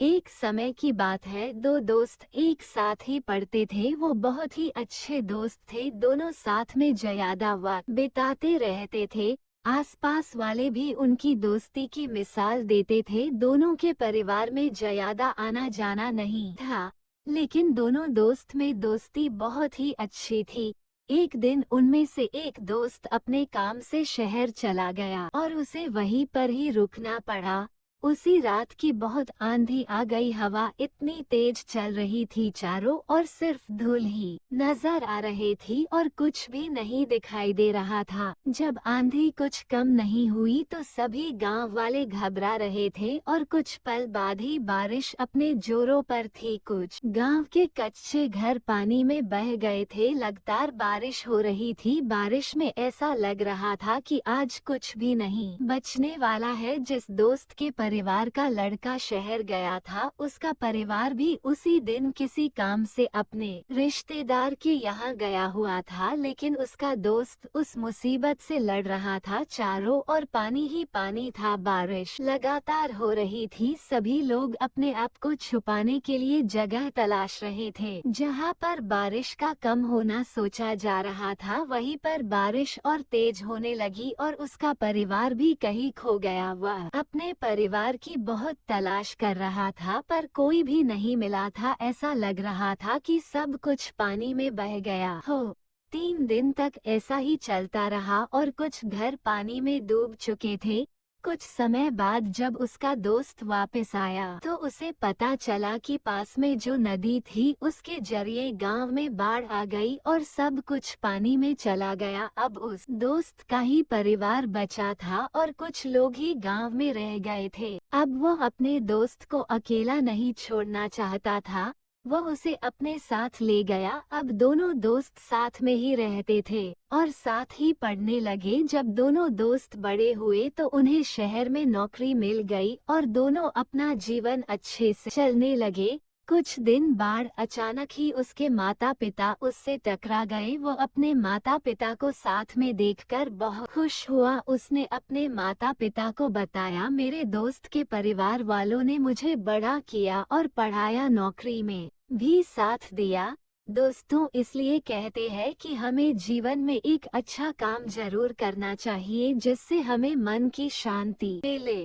एक समय की बात है, दो दोस्त एक साथ ही पढ़ते थे। वो बहुत ही अच्छे दोस्त थे। दोनों साथ में ज्यादा वक्त बिताते रहते थे। आसपास वाले भी उनकी दोस्ती की मिसाल देते थे। दोनों के परिवार में ज्यादा आना जाना नहीं था, लेकिन दोनों दोस्त में दोस्ती बहुत ही अच्छी थी। एक दिन उनमें से एक दोस्त अपने काम से शहर चला गया और उसे वहीं पर ही रुकना पड़ा। उसी रात की बहुत आंधी आ गई। हवा इतनी तेज चल रही थी, चारों ओर सिर्फ धूल ही नजर आ रही थी और कुछ भी नहीं दिखाई दे रहा था। जब आंधी कुछ कम नहीं हुई तो सभी गांव वाले घबरा रहे थे और कुछ पल बाद ही बारिश अपने जोरों पर थी। कुछ गांव के कच्चे घर पानी में बह गए थे। लगातार बारिश हो रही थी। बारिश में ऐसा लग रहा था कि आज कुछ भी नहीं बचने वाला है। जिस दोस्त के परिवार का लड़का शहर गया था, उसका परिवार भी उसी दिन किसी काम से अपने रिश्तेदार के यहाँ गया हुआ था, लेकिन उसका दोस्त उस मुसीबत से लड़ रहा था। चारों ओर पानी ही पानी था। बारिश लगातार हो रही थी। सभी लोग अपने आप को छुपाने के लिए जगह तलाश रहे थे। जहाँ पर बारिश का कम होना सोचा जा रहा था, वहीं पर बारिश और तेज होने लगी और उसका परिवार भी कहीं खो गया। वह अपने परिवार की बहुत तलाश कर रहा था, पर कोई भी नहीं मिला था। ऐसा लग रहा था कि सब कुछ पानी में बह गया हो। 3 दिन तक ऐसा ही चलता रहा और कुछ घर पानी में डूब चुके थे। कुछ समय बाद जब उसका दोस्त वापस आया तो उसे पता चला कि पास में जो नदी थी, उसके जरिए गांव में बाढ़ आ गई और सब कुछ पानी में चला गया। अब उस दोस्त का ही परिवार बचा था और कुछ लोग ही गांव में रह गए थे। अब वो अपने दोस्त को अकेला नहीं छोड़ना चाहता था। वह उसे अपने साथ ले गया। अब दोनों दोस्त साथ में ही रहते थे और साथ ही पढ़ने लगे। जब दोनों दोस्त बड़े हुए तो उन्हें शहर में नौकरी मिल गई और दोनों अपना जीवन अच्छे से चलने लगे। कुछ दिन बाद अचानक ही उसके माता पिता उससे टकरा गए। वो अपने माता पिता को साथ में देखकर बहुत खुश हुआ। उसने अपने माता पिता को बताया, मेरे दोस्त के परिवार वालों ने मुझे बड़ा किया और पढ़ाया, नौकरी में भी साथ दिया। दोस्तों, इसलिए कहते हैं कि हमें जीवन में एक अच्छा काम जरूर करना चाहिए जिससे हमें मन की शांति मिले।